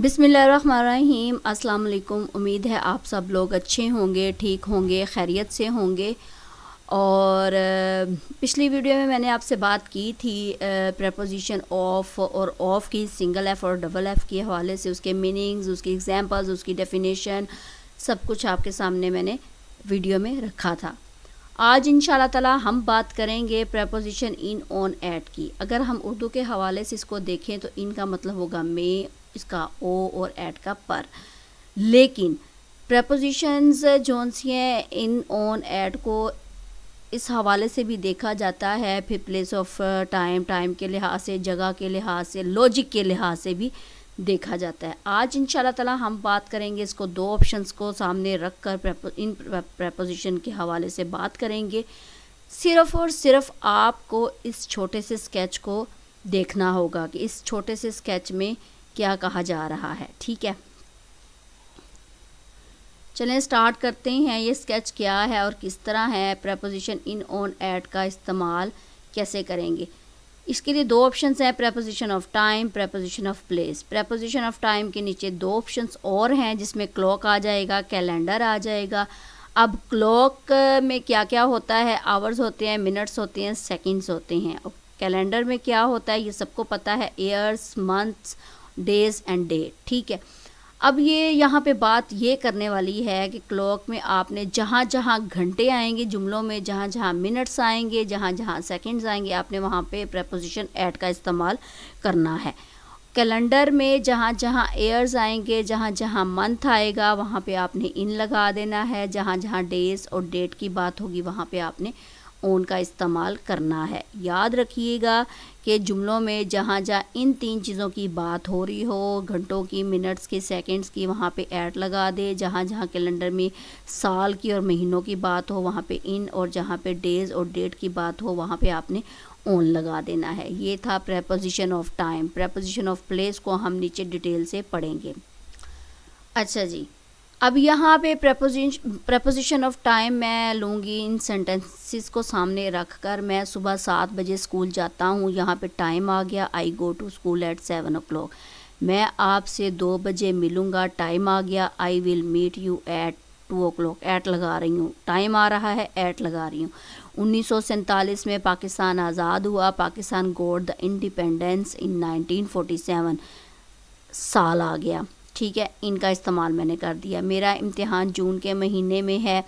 बिस्मिल्लाहिर्रहमानिर्रहीम। अस्सलाम वालेकुम। उम्मीद है आप सब लोग अच्छे होंगे, ठीक होंगे, खैरियत से होंगे। और पिछली वीडियो में मैंने आपसे बात की थी प्रपोजिशन ऑफ और ऑफ की, सिंगल एफ़ और डबल एफ़ के हवाले से, उसके मीनिंग्स, उसकी एग्जांपल्स, उसकी डेफिनेशन, सब कुछ आपके सामने मैंने वीडियो में रखा था। आज इंशाल्लाह ताला हम बात करेंगे प्रपोजिशन इन, ऑन, एट की। अगर हम उर्दू के हवाले से इसको देखें तो इन का मतलब होगा में, इसका ओ, और एट का पर। लेकिन प्रपोजिशंस जोन सी हैं, इन, ऑन, एट को इस हवाले से भी देखा जाता है, फिर प्लेस ऑफ टाइम, टाइम के लिहाज से, जगह के लिहाज से, लॉजिक के लिहाज से भी देखा जाता है। आज इंशाल्लाह ताला हम बात करेंगे, इसको दो ऑप्शंस को सामने रख कर इन प्रपोजिशन के हवाले से बात करेंगे। सिर्फ़ और सिर्फ आपको इस छोटे से स्केच को देखना होगा कि इस छोटे से स्केच में क्या कहा जा रहा है। ठीक है, चलें स्टार्ट करते हैं। ये स्केच क्या है और किस तरह है, प्रपोजिशन इन, ऑन, एट का इस्तेमाल कैसे करेंगे। इसके लिए दो ऑप्शंस हैं, preposition of time, preposition of place. Preposition of time के नीचे दो ऑप्शंस और हैं, जिसमें क्लॉक आ जाएगा, कैलेंडर आ जाएगा। अब क्लॉक में क्या क्या होता है, आवर्स होते हैं, मिनट्स होते हैं, सेकंड्स होते हैं। और कैलेंडर में क्या होता है ये सबको पता है, years, months, days and date. ठीक है, अब ये यहाँ पे बात ये करने वाली है कि क्लॉक में आपने जहाँ जहाँ घंटे आएंगे जुमलों में, जहाँ जहाँ मिनट्स आएंगे, जहाँ जहाँ सेकंड्स आएंगे, आपने वहाँ पे प्रपोजिशन एट का इस्तेमाल करना है। कैलेंडर में जहाँ जहाँ ईयर्स आएंगे, जहाँ जहाँ मंथ आएगा, वहाँ पे आपने इन लगा देना है। जहाँ जहाँ डेज और डेट की बात होगी वहाँ पे आपने ऑन का इस्तेमाल करना है। याद रखिएगा कि जुमलों में जहाँ जहाँ इन तीन चीज़ों की बात हो रही हो, घंटों की, मिनट्स की, सेकंड्स की, वहाँ पे ऐट लगा दे। जहाँ जहाँ कैलेंडर में साल की और महीनों की बात हो वहाँ पे इन, और जहाँ पे डेज़ और डेट की बात हो वहाँ पे आपने ऑन लगा देना है। ये था preposition of time. Preposition of place को हम नीचे डिटेल से पढ़ेंगे। अच्छा जी, अब यहाँ पे प्रपोजिशन ऑफ टाइम मैं लूँगी इन सेंटेंसेस को सामने रख कर। मैं सुबह 7 बजे स्कूल जाता हूँ, यहाँ पे टाइम आ गया, I go to school at 7 o'clock। मैं आपसे 2 बजे मिलूँगा, टाइम आ गया, I will meet you at 2 o'clock। At लगा रही हूँ, टाइम आ रहा है, एट लगा रही हूँ। 1947 में पाकिस्तान आज़ाद हुआ, Pakistan got the independence in 1947। साल आ गया। ठीक है, इनका इस्तेमाल मैंने कर दिया। मेरा इम्तिहान जून के महीने में है,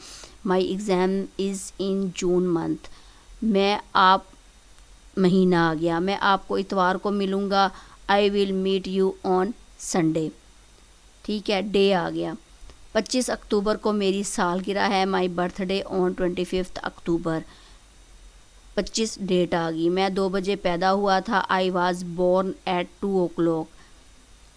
my exam is in June month. महीना आ गया, मैं आपको इतवार को मिलूँगा, I will meet you on Sunday. ठीक है, डे आ गया। 25 अक्टूबर को मेरी सालगिरह है, my birthday on 25 October. 25 date आ गई। मैं 2 बजे पैदा हुआ था, I was born at 2 o'clock।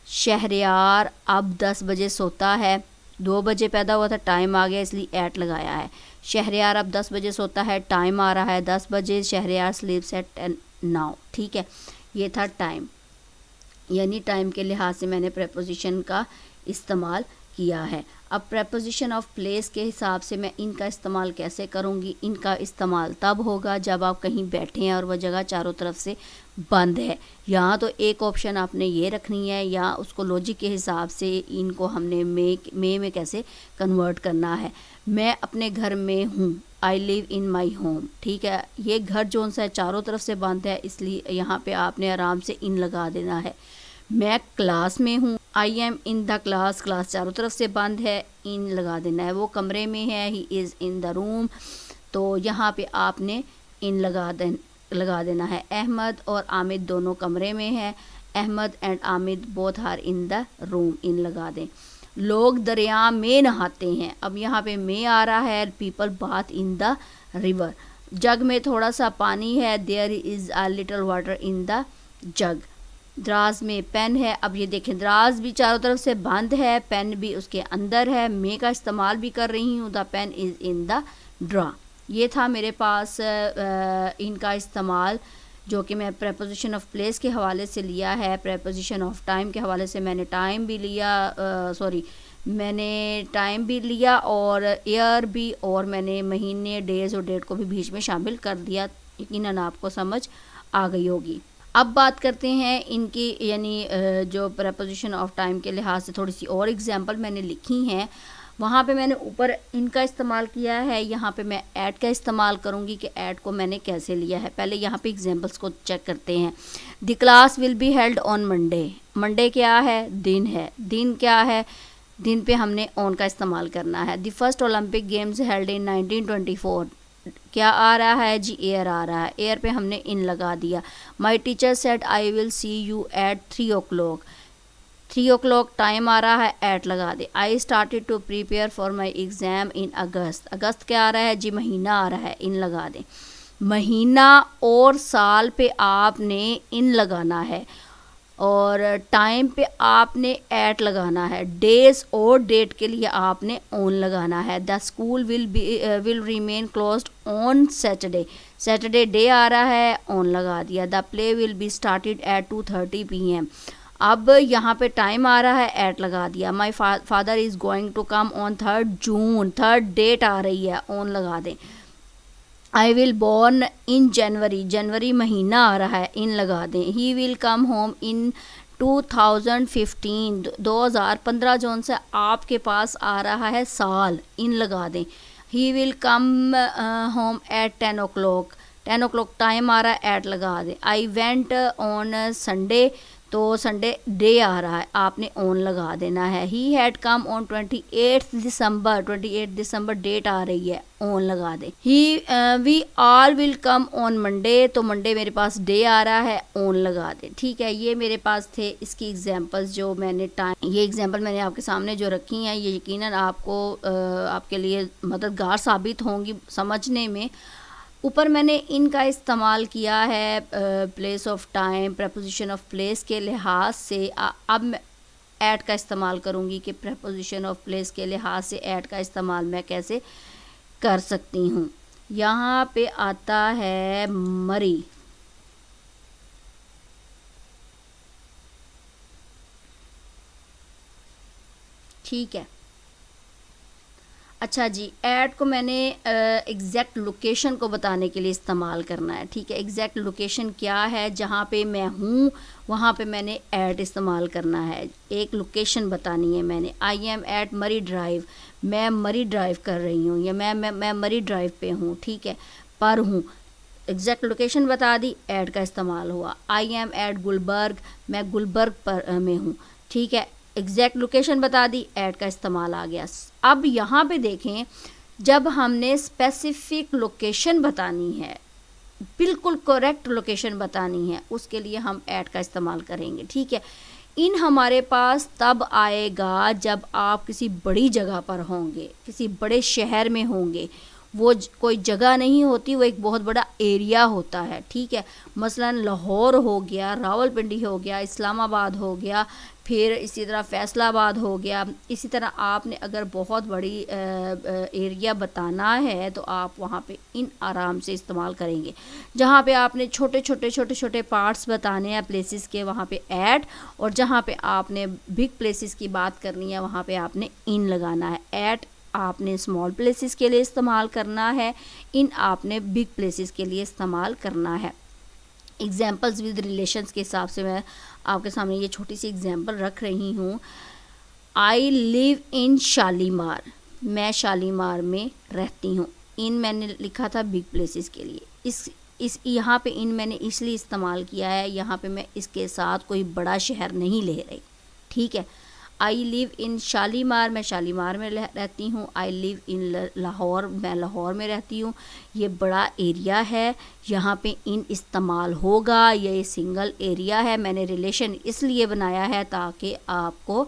Shahryar अब 10 बजे सोता है, 2 बजे पैदा हुआ था, टाइम आ गया इसलिए एट लगाया है। शहरयार अब 10 बजे सोता है, टाइम आ रहा है 10 बजे, शहरयार स्लीप्स एट 10 now। ठीक है, ये था टाइम, यानी टाइम के लिहाज से मैंने प्रपोजिशन का इस्तेमाल किया है। अब प्रपोजिशन ऑफ प्लेस के हिसाब से मैं इनका इस्तेमाल कैसे करूँगी। इनका इस्तेमाल तब होगा जब आप कहीं बैठे हैं और वह जगह चारों तरफ से बंद है। यहाँ तो एक ऑप्शन आपने ये रखनी है, या उसको लॉजिक के हिसाब से इनको हमने में कैसे कन्वर्ट करना है। मैं अपने घर में हूँ, I live in my home. ठीक है, ये घर जोन सा है चारों तरफ से बंद है, इसलिए यहाँ पे आपने आराम से इन लगा देना है। मैं क्लास में हूँ, I am in the class, class चारों तरफ से बंद है, इन लगा देना है। वो कमरे में है, he is in the room, तो यहाँ पे आपने इन लगा देना है। अहमद और आमिद दोनों कमरे में हैं, Ahmed and Amid both are in the room, in लगा दें। लोग दरिया में नहाते हैं, अब यहाँ पे में आ रहा है, people bath in the river. Jug में थोड़ा सा पानी है, there is a little water in the jug. दराज में पेन है, अब ये देखें दराज भी चारों तरफ से बंद है, पेन भी उसके अंदर है, मे का इस्तेमाल भी कर रही हूँ, the pen is in the drawer. ये था मेरे पास इनका इस्तेमाल, जो कि मैं प्रपोजिशन ऑफ प्लेस के हवाले से लिया है। प्रपोजिशन ऑफ टाइम के हवाले से मैंने टाइम भी लिया, मैंने टाइम भी लिया और ईयर भी, और मैंने महीने, डेज और डेट को भी बीच में शामिल कर दिया। यकीनन आपको समझ आ गई होगी। अब बात करते हैं इनकी यानी जो प्रपोजिशन ऑफ टाइम के लिहाज से थोड़ी सी और एग्जांपल मैंने लिखी हैं। वहाँ पे मैंने ऊपर इनका इस्तेमाल किया है, यहाँ पे मैं ऐट का इस्तेमाल करूँगी कि ऐट को मैंने कैसे लिया है। पहले यहाँ पे एग्जांपल्स को चेक करते हैं। The class will be held on Monday. Monday क्या है? दिन है। दिन क्या है? दिन पे हमने ऑन का इस्तेमाल करना है। The first Olympic games held in 1924। क्या आ रहा है जी? एयर आ रहा है। एयर पे हमने इन लगा दिया। My teacher said I will see you at 3 o'clock। 3 o'clock time आ रहा है, एट लगा दे। I started to prepare for my exam in August. अगस्त क्या आ रहा है जी? महीना आ रहा है, इन लगा दें। महीना और साल पे आपने इन लगाना है और टाइम पे आपने एट लगाना है। डेज और डेट के लिए आपने ऑन लगाना है। The school will remain closed on Saturday. Saturday day आ रहा है, ऑन लगा दिया। The play will be started at 2:30 PM। अब यहाँ पे टाइम आ रहा है, एट लगा दिया। My father is going to come on 3rd June। 3rd date आ रही है, ऑन लगा दें। आई विल बॉर्न इन जनवरी। जनवरी महीना आ रहा है, इन लगा दें। He will come home in 2015। 2015 जून से आपके पास आ रहा है साल, इन लगा दें। He will come home at 10 o'clock। 10 o'clock time आ रहा है, एट लगा दें। I went on Sunday. तो संडे डे आ रहा है, आपने ऑन लगा देना है। He had come on 28 December. 28 दिसंबर डेट आ रही है, ऑन लगा दे। We all will come on Monday. तो मंडे मेरे पास डे आ रहा है, ऑन लगा दे। ठीक है, ये मेरे पास थे इसकी एग्जांपल्स जो मैंने ये एग्जांपल मैंने आपके सामने जो रखी हैं, ये यकीनन आपको आपके लिए मददगार साबित होंगी समझने में। ऊपर मैंने इनका इस्तेमाल किया है place of time, preposition of place के लिहाज से। अब मैं ऐट का इस्तेमाल करूँगी कि प्रपोजिशन ऑफ प्लेस के लिहाज से ऐट का इस्तेमाल मैं कैसे कर सकती हूँ। यहाँ पे आता है मरी। ठीक है, अच्छा जी, ऐट को मैंने एग्जैक्ट लोकेशन को बताने के लिए इस्तेमाल करना है। ठीक है, एग्जैक्ट लोकेशन क्या है? जहाँ पे मैं हूँ वहाँ पे मैंने ऐट इस्तेमाल करना है। एक लोकेशन बतानी है मैंने। आई एम एट मरी ड्राइव। मैं मरी ड्राइव कर रही हूँ या मैं मरी ड्राइव पे हूँ। ठीक है, पर हूँ, एग्जैक्ट लोकेशन बता दी, ऐट का इस्तेमाल हुआ। I am at Gulberg. मैं गुलबर्ग पर में हूँ। ठीक है, एग्जैक्ट लोकेशन बता दी, ऐट का इस्तेमाल आ गया। अब यहाँ पे देखें, जब हमने स्पेसिफिक लोकेशन बतानी है, बिल्कुल करेक्ट लोकेशन बतानी है, उसके लिए हम ऐट का इस्तेमाल करेंगे। ठीक है, इन हमारे पास तब आएगा जब आप किसी बड़ी जगह पर होंगे, किसी बड़े शहर में होंगे। वो कोई जगह नहीं होती, वो एक बहुत बड़ा एरिया होता है। ठीक है, मसलन लाहौर हो गया, रावलपिंडी हो गया, इस्लामाबाद हो गया, फिर इसी तरह फैसलाबाद हो गया। इसी तरह आपने अगर बहुत बड़ी एरिया बताना है तो आप वहाँ पे इन आराम से इस्तेमाल करेंगे। जहाँ पे आपने छोटे छोटे पार्ट्स बताने हैं प्लेसेस के, वहाँ पे ऐट, और जहाँ पे आपने बिग प्लेसेस की बात करनी है वहाँ पे आपने इन लगाना है। ऐट आपने स्मॉल प्लेसेस के लिए इस्तेमाल करना है, इन आपने बिग प्लेसेस के लिए इस्तेमाल करना है। एग्जाम्पल्स विद रिलेशंस के हिसाब से मैं आपके सामने ये छोटी सी एग्जाम्पल रख रही हूँ। I live in Shalimar. मैं शालीमार में रहती हूँ। इन मैंने लिखा था बिग प्लेसेस के लिए। इस यहाँ पे इन मैंने इसलिए इस्तेमाल किया है, यहाँ पे मैं इसके साथ कोई बड़ा शहर नहीं ले रही। ठीक है, आई लिव इन शालीमार। मैं शालीमार में रहती हूँ। I live in Lahore. मैं लाहौर में रहती हूँ। ये बड़ा एरिया है, यहाँ पे इन इस्तेमाल होगा। ये सिंगल एरिया है। मैंने रिलेशन इसलिए बनाया है ताकि आपको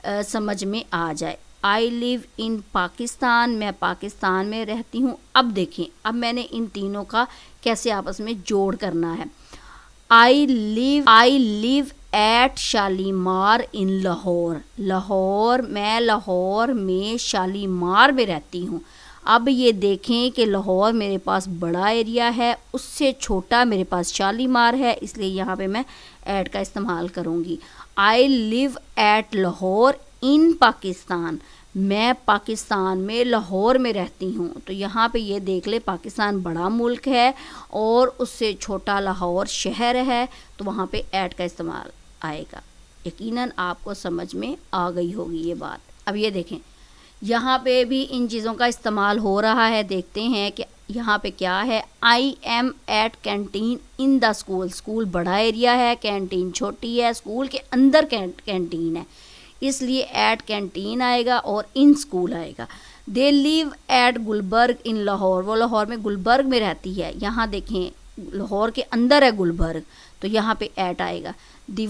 समझ में आ जाए। I live in Pakistan. मैं पाकिस्तान में रहती हूँ। अब देखें, अब मैंने इन तीनों का कैसे आपस में जोड़ करना है। आई लिव एट शालीमार इन लाहौर। लाहौर, मैं लाहौर में शालीमार में रहती हूँ। अब ये देखें कि लाहौर मेरे पास बड़ा एरिया है, उससे छोटा मेरे पास शालीमार है, इसलिए यहाँ पे मैं एट का इस्तेमाल करूँगी। आई लिव एट लाहौर इन पाकिस्तान। मैं पाकिस्तान में लाहौर में रहती हूँ। तो यहाँ पे ये देख ले, पाकिस्तान बड़ा मुल्क है और उससे छोटा लाहौर शहर है, तो वहाँ पे ऐट का इस्तेमाल आएगा। यकीनन आपको समझ में आ गई होगी ये बात। अब ये देखें, यहाँ पे भी इन चीज़ों का इस्तेमाल हो रहा है। देखते हैं कि यहाँ पे क्या है। I am at canteen in the school. School बड़ा एरिया है, कैंटीन छोटी है, स्कूल के अंदर कैंटीन है, इसलिए एट कैंटीन आएगा और इन स्कूल आएगा। दे लिव एट गुलबर्ग इन लाहौर। वो लाहौर में गुलबर्ग में रहती है। यहाँ देखें, लाहौर के अंदर है गुलबर्ग, तो यहाँ पे एट आएगा। The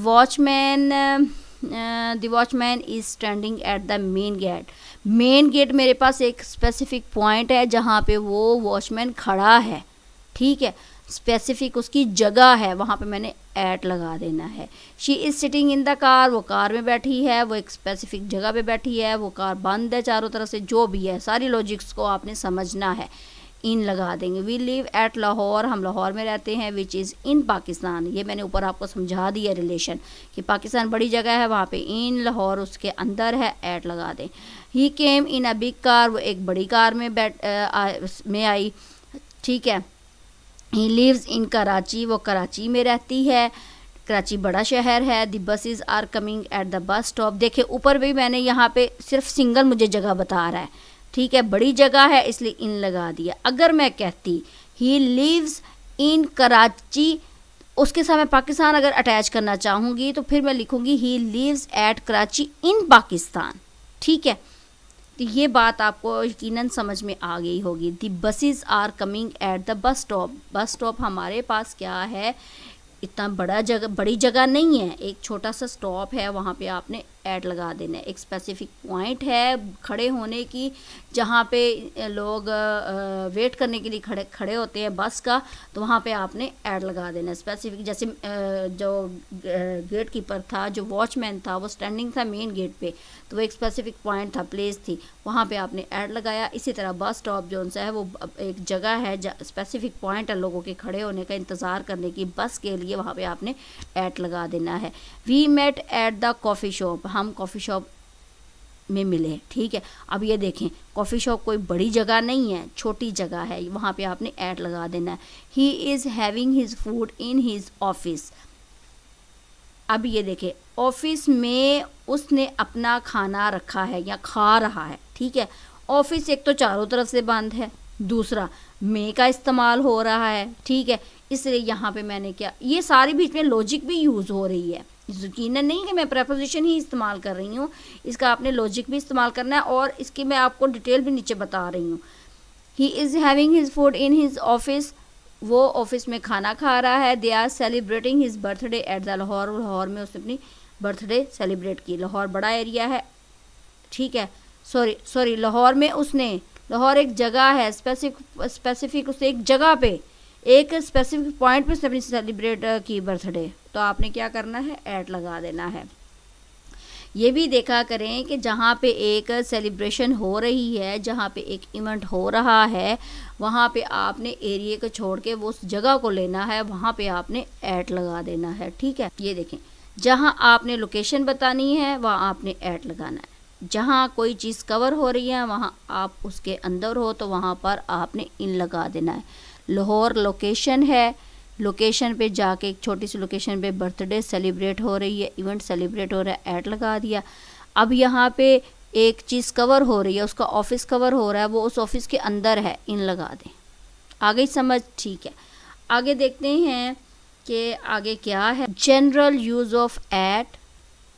watchman is standing at the main gate. Main gate मेरे पास एक स्पेसिफिक पॉइंट है जहाँ पे वो वॉचमैन खड़ा है, ठीक है, स्पेसिफिक उसकी जगह है, वहाँ पे मैंने एट लगा देना है। She is sitting in the car. वो कार में बैठी है, वो एक स्पेसिफिक जगह पे बैठी है, वो कार बंद है चारों तरफ से, जो भी है सारी लॉजिक्स को आपने समझना है। इन लगा देंगे। We live at Lahore. हम लाहौर में रहते हैं। Which is in Pakistan. ये मैंने ऊपर आपको समझा दिया रिलेशन कि पाकिस्तान बड़ी जगह है, वहाँ पे इन लाहौर उसके अंदर है, एट लगा दें। He came in a big car. वो एक बड़ी कार में में आई, ठीक है। He lives in Karachi. वो कराची में रहती है, कराची बड़ा शहर है। The buses are coming at the bus stop. देखिए ऊपर भी मैंने यहाँ पे सिर्फ सिंगल मुझे जगह बता रहा है, ठीक है, बड़ी जगह है इसलिए इन लगा दिया। अगर मैं कहती ही लिव्स इन कराची, उसके साथ मैं पाकिस्तान अगर अटैच करना चाहूँगी तो फिर मैं लिखूँगी ही लिव्स एट कराची इन पाकिस्तान, ठीक है। तो ये बात आपको यकीनन समझ में आ गई होगी। The buses are coming at the bus stop. Bus stop हमारे पास क्या है, इतना बड़ी जगह नहीं है, एक छोटा सा स्टॉप है, वहाँ पे आपने ऐड लगा देना है। एक स्पेसिफिक पॉइंट है खड़े होने की जहाँ पे लोग वेट करने के लिए खड़े होते हैं बस का, तो वहाँ पे आपने ऐड लगा देना है स्पेसिफिक। जैसे जो गेट कीपर था, जो वॉचमैन था, वो स्टैंडिंग था मेन गेट पे, तो वो एक स्पेसिफिक पॉइंट था, प्लेस थी, वहाँ पे आपने ऐड लगाया। इसी तरह बस स्टॉप जो सा है वो एक जगह है, स्पेसिफिक पॉइंट है लोगों के खड़े होने का, इंतज़ार करने की बस के लिए, वहाँ पे आपने ऐड लगा देना है। We met at the coffee shop. हम कॉफ़ी शॉप में मिले, ठीक है। अब ये देखें, कॉफ़ी शॉप कोई बड़ी जगह नहीं है, छोटी जगह है, वहाँ पे आपने ऐड लगा देना है। ही is having his food in his office. अब ये देखें, ऑफिस में उसने अपना खाना रखा है या खा रहा है, ठीक है। ऑफिस एक तो चारों तरफ से बंद है, दूसरा मे का इस्तेमाल हो रहा है, ठीक है। इसलिए यहाँ पे मैंने क्या, ये सारी बीच में लॉजिक भी यूज़ हो रही है, यकीनन नहीं कि मैं प्रेपोजिशन ही इस्तेमाल कर रही हूँ, इसका आपने लॉजिक भी इस्तेमाल करना है और इसकी मैं आपको डिटेल भी नीचे बता रही हूँ। He is having his food in his office. वो ऑफिस में खाना खा रहा है। They are celebrating his birthday at the Lahore. Lahore में उसने अपनी बर्थडे सेलिब्रेट की। लाहौर बड़ा एरिया है, ठीक है। सॉरी लाहौर में उसने, लाहौर एक जगह है, स्पेसिफिक उसने एक जगह पे, एक स्पेसिफिक पॉइंट पे उसने अपनी सेलिब्रेट की बर्थडे, तो आपने क्या करना है, ऐड लगा देना है। ये भी देखा करें कि जहाँ पे एक सेलिब्रेशन हो रही है, जहाँ पे एक इवेंट हो रहा है, वहाँ पे आपने एरिया को छोड़ के वो उस जगह को लेना है, वहाँ पे आपने ऐड लगा देना है, ठीक है। ये देखें, जहाँ आपने लोकेशन बतानी है वहाँ आपने ऐड लगाना है। जहाँ कोई चीज़ कवर हो रही है वहाँ आप उसके अंदर हो तो वहाँ पर आपने इन लगा देना है। लाहौर लोकेशन है, लोकेशन पे जाके एक छोटी सी लोकेशन पे बर्थडे सेलिब्रेट हो रही है, इवेंट सेलिब्रेट हो रहा है, ऐड लगा दिया। अब यहाँ पे एक चीज़ कवर हो रही है, उसका ऑफिस कवर हो रहा है, वो उस ऑफिस के अंदर है, इन लगा दें। आगे समझ, ठीक है। आगे देखते हैं कि आगे क्या है। General use of at,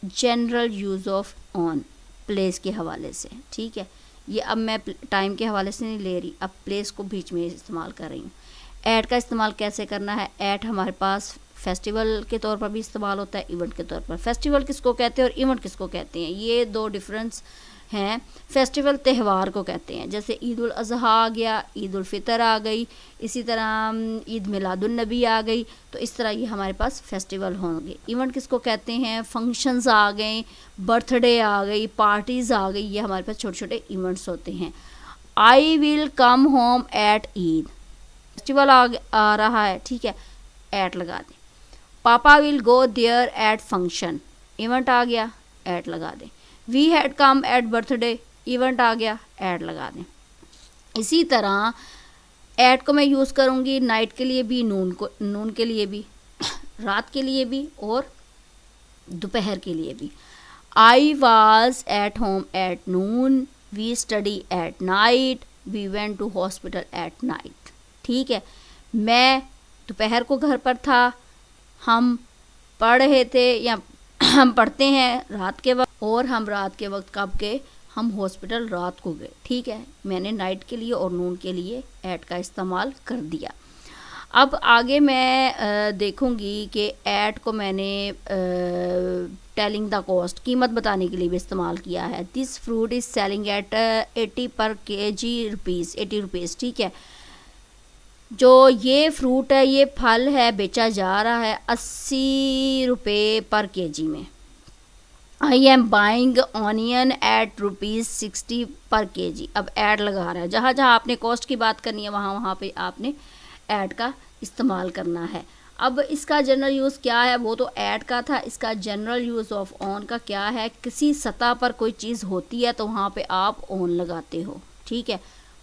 general use of on, place के हवाले से, ठीक है। ये अब मैं टाइम के हवाले से नहीं ले रही, अब प्लेस को बीच में इस्तेमाल कर रही हूँ। ऐट का इस्तेमाल कैसे करना है। ऐट हमारे पास फेस्टिवल के तौर पर भी इस्तेमाल होता है, इवेंट के तौर पर। फेस्टिवल किसको कहते हैं और इवेंट किसको कहते हैं, ये दो डिफरेंस हैं। फेस्टिवल त्यौहार को कहते हैं, जैसे ईद उल अज़हा आ गया, ईद उल फितर आ गई, इसी तरह ईद मिलादुन नबी आ गई, तो इस तरह ये हमारे पास फेस्टिवल होंगे। इवेंट किसको कहते हैं, फंक्शंस आ गए, बर्थडे आ गई, पार्टीज़ आ गई, ये हमारे पास छोटे छोटे इवेंट्स होते हैं। I will come home at Eid, festival आ रहा है, ठीक है, ऐट लगा दें। पापा will go there at function, event आ गया, ऐट लगा दें। We had come at birthday, event आ गया, ऐड लगा दें। इसी तरह ऐड को मैं यूज़ करूँगी नाइट के लिए भी, नून के लिए भी, रात के लिए भी और दोपहर के लिए भी। I was at home at noon, we study at night, we went to hospital at night. ठीक है, मैं दोपहर को घर पर था, हम पढ़ रहे थे या हम पढ़ते हैं रात के वक्त, और हम रात के वक्त कब गए, हम हॉस्पिटल रात को गए। ठीक है, मैंने नाइट के लिए और नून के लिए ऐड का इस्तेमाल कर दिया। अब आगे मैं देखूंगी कि ऐड को मैंने टेलिंग द कॉस्ट, कीमत बताने के लिए भी इस्तेमाल किया है। This fruit is selling at 80 पर kg रुपीज़, 80 रुपीज़। ठीक है, जो ये फ्रूट है, ये फल है, बेचा जा रहा है 80 रुपये पर kg में। I am buying onion at ₹60 पर kg। अब ऐड लगा रहा है, जहाँ जहाँ आपने कॉस्ट की बात करनी है वहाँ वहाँ पे आपने ऐड का इस्तेमाल करना है। अब इसका जनरल यूज़ क्या है, वो तो ऐड का था। इसका जनरल यूज़ ऑफ ऑन का क्या है, किसी सतह पर कोई चीज़ होती है तो वहाँ पे आप ऑन लगाते हो। ठीक है,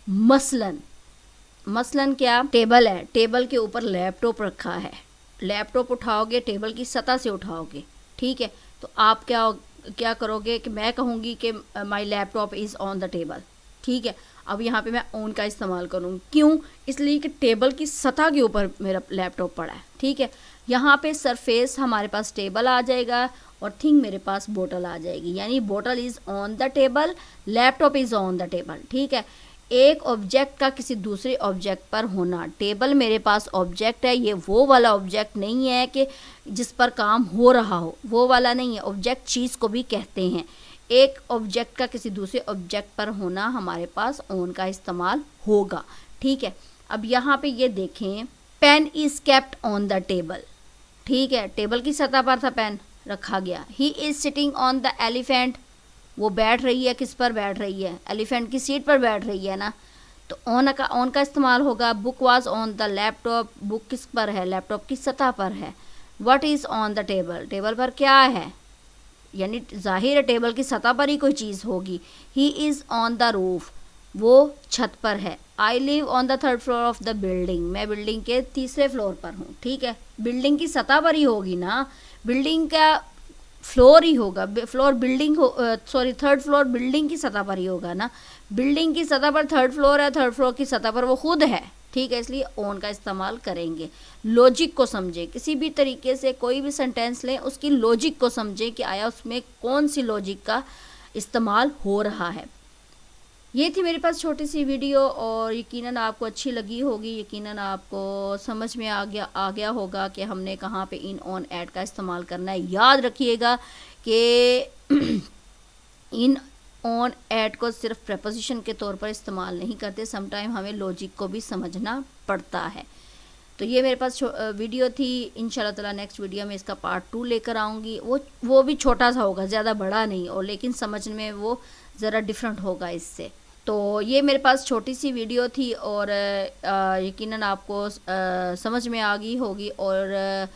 मसलन क्या, टेबल है, टेबल के ऊपर लैपटॉप रखा है, लैपटॉप उठाओगे, टेबल की सतह से उठाओगे। ठीक है, तो आप क्या करोगे कि मैं कहूँगी कि my laptop is on the table. ठीक है, अब यहाँ पे मैं ऑन का इस्तेमाल करूँगी, क्यों, इसलिए कि टेबल की सतह के ऊपर मेरा लैपटॉप पड़ा है। ठीक है, यहाँ पे सरफेस हमारे पास टेबल आ जाएगा और थिंग मेरे पास बोतल आ जाएगी, यानी बोतल is on the table, laptop is on the table. ठीक है, एक ऑब्जेक्ट का किसी दूसरे ऑब्जेक्ट पर होना, टेबल मेरे पास ऑब्जेक्ट है, ये वो वाला ऑब्जेक्ट नहीं है कि जिस पर काम हो रहा हो, वो वाला नहीं है। ऑब्जेक्ट चीज़ को भी कहते हैं। एक ऑब्जेक्ट का किसी दूसरे ऑब्जेक्ट पर होना हमारे पास ऑन का इस्तेमाल होगा। ठीक है, अब यहाँ पे ये देखें, pen is kept on the table. ठीक है, टेबल की सतह पर था पेन, रखा गया। He is sitting on the elephant, वो बैठ रही है, किस पर बैठ रही है, एलिफेंट की सीट पर बैठ रही है ना, तो ऑन का इस्तेमाल होगा। Book was on the laptop, book किस पर है, लैपटॉप की सतह पर है। What is on the table, table पर क्या है, यानी जाहिर है टेबल की सतह पर ही कोई चीज़ होगी। He is on the roof, वो छत पर है। I live on the 3rd floor of the building, मैं बिल्डिंग के 3रे फ्लोर पर हूँ। ठीक है, बिल्डिंग की सतह पर ही होगी ना, बिल्डिंग का फ्लोर ही होगा, फ्लोर बिल्डिंग हो, सॉरी 3rd फ्लोर बिल्डिंग की सतह पर ही होगा ना, बिल्डिंग की सतह पर 3rd फ्लोर है, 3rd फ्लोर की सतह पर वो खुद है। ठीक है, इसलिए ऑन का इस्तेमाल करेंगे। लॉजिक को समझें, किसी भी तरीके से कोई भी सेंटेंस लें, उसकी लॉजिक को समझें कि आया उसमें कौन सी लॉजिक का इस्तेमाल हो रहा है। ये थी मेरे पास छोटी सी वीडियो और यकीनन आपको अच्छी लगी होगी, यकीनन आपको समझ में आ गया होगा कि हमने कहाँ पे इन ऑन ऐड का इस्तेमाल करना है। याद रखिएगा कि इन ऑन ऐड को सिर्फ प्रेपोजिशन के तौर पर इस्तेमाल नहीं करते, समटाइम हमें लॉजिक को भी समझना पड़ता है। तो ये मेरे पास वीडियो थी। इंशाल्लाह ताला नेक्स्ट वीडियो में इसका पार्ट 2 लेकर आऊँगी। वो भी छोटा सा होगा, ज़्यादा बड़ा नहीं, और लेकिन समझने में वो ज़रा डिफरेंट होगा इससे। तो ये मेरे पास छोटी सी वीडियो थी और यकीनन आपको समझ में आ गई होगी। और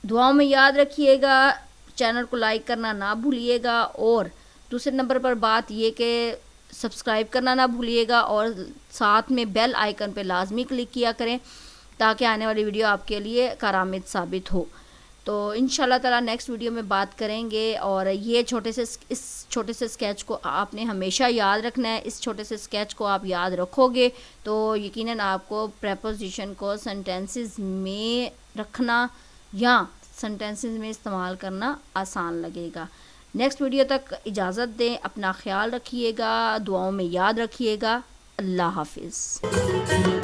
दुआओं में याद रखिएगा, चैनल को लाइक करना ना भूलिएगा, और दूसरे नंबर पर बात ये कि सब्सक्राइब करना ना भूलिएगा, और साथ में बेल आइकन पे लाजमी क्लिक किया करें ताकि आने वाली वीडियो आपके लिए कारआमद साबित हो। तो इंशाल्लाह ताला नेक्स्ट वीडियो में बात करेंगे। और ये इस छोटे से स्केच को आपने हमेशा याद रखना है। इस छोटे से स्केच को आप याद रखोगे तो यकीनन आपको प्रेपोजिशन को सेंटेंसेस में रखना या सेंटेंसेस में इस्तेमाल करना आसान लगेगा। नेक्स्ट वीडियो तक इजाज़त दें, अपना ख्याल रखिएगा, दुआओं में याद रखिएगा। अल्लाह हाफिज़।